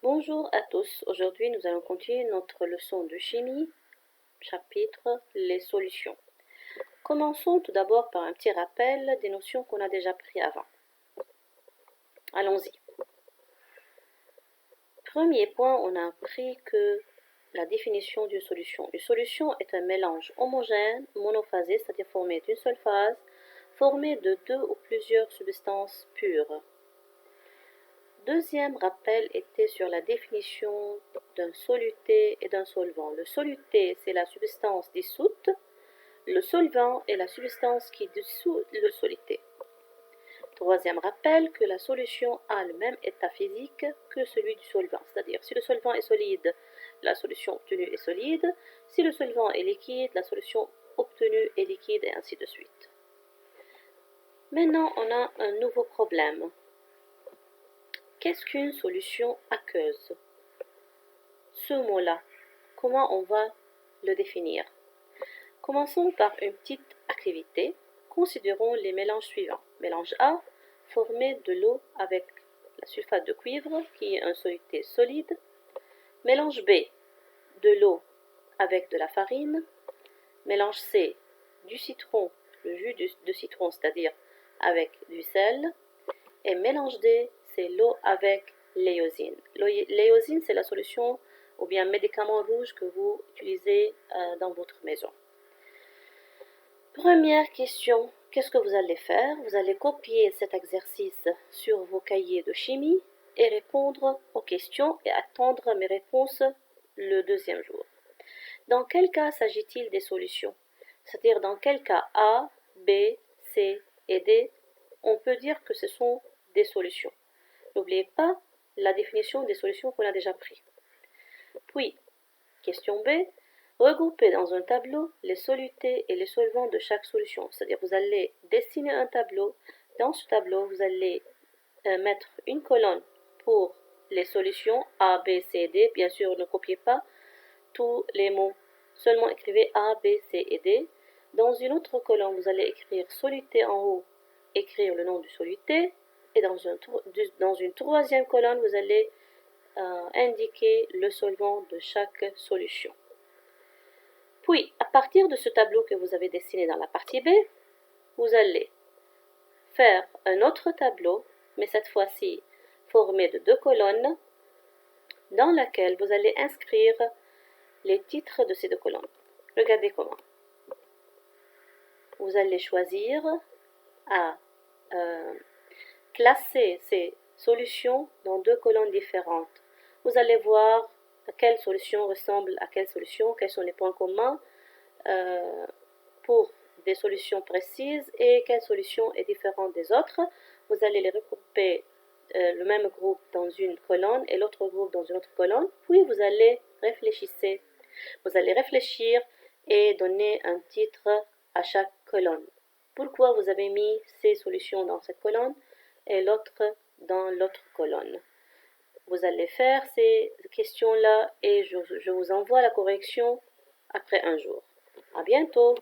Bonjour à tous, aujourd'hui nous allons continuer notre leçon de chimie, chapitre les solutions. Commençons tout d'abord par un petit rappel des notions qu'on a déjà prises avant. Allons-y. Premier point, on a appris que la définition d'une solution. Une solution est un mélange homogène, monophasé, c'est-à-dire formé d'une seule phase, formé de deux ou plusieurs substances pures. Deuxième rappel était sur la définition d'un soluté et d'un solvant. Le soluté, c'est la substance dissoute. Le solvant est la substance qui dissout le soluté. Troisième rappel que la solution a le même état physique que celui du solvant. C'est-à-dire, si le solvant est solide, la solution obtenue est solide. Si le solvant est liquide, la solution obtenue est liquide, et ainsi de suite. Maintenant, on a un nouveau problème. Qu'est-ce qu'une solution aqueuse? Ce mot-là, comment on va le définir? Commençons par une petite activité. Considérons les mélanges suivants. Mélange A, formé de l'eau avec la sulfate de cuivre, qui est un soluté solide. Mélange B, de l'eau avec de la farine. Mélange C, du citron, le jus de citron, c'est-à-dire avec du sel. Et mélange D, c'est l'eau avec l'éosine. L'éosine, c'est la solution ou bien médicament rouge que vous utilisez dans votre maison. Première question, qu'est-ce que vous allez faire? Vous allez copier cet exercice sur vos cahiers de chimie et répondre aux questions et attendre mes réponses le deuxième jour. Dans quel cas s'agit-il des solutions? C'est-à-dire dans quel cas A, B, C et D, on peut dire que ce sont des solutions. N'oubliez pas la définition des solutions qu'on a déjà pris. Puis, question B, regroupez dans un tableau les solutés et les solvants de chaque solution. C'est-à-dire vous allez dessiner un tableau. Dans ce tableau, vous allez mettre une colonne pour les solutions A, B, C, D. Bien sûr, ne copiez pas tous les mots. Seulement écrivez A, B, C et D. Dans une autre colonne, vous allez écrire soluté en haut, écrire le nom du soluté. Et dans une troisième colonne, vous allez indiquer le solvant de chaque solution. Puis, à partir de ce tableau que vous avez dessiné dans la partie B, vous allez faire un autre tableau, mais cette fois-ci formé de deux colonnes, dans laquelle vous allez inscrire les titres de ces deux colonnes. Regardez comment. Vous allez choisir à classer ces solutions dans deux colonnes différentes. Vous allez voir quelle solution ressemble à quelle solution, quels sont les points communs pour des solutions précises et quelle solution est différente des autres. Vous allez les regrouper, le même groupe dans une colonne et l'autre groupe dans une autre colonne. Puis vous allez réfléchir. Vous allez réfléchir et donner un titre à chaque colonne. Pourquoi vous avez mis ces solutions dans cette colonne et l'autre dans l'autre colonne? Vous allez faire ces questions-là et je vous envoie la correction après un jour. À bientôt!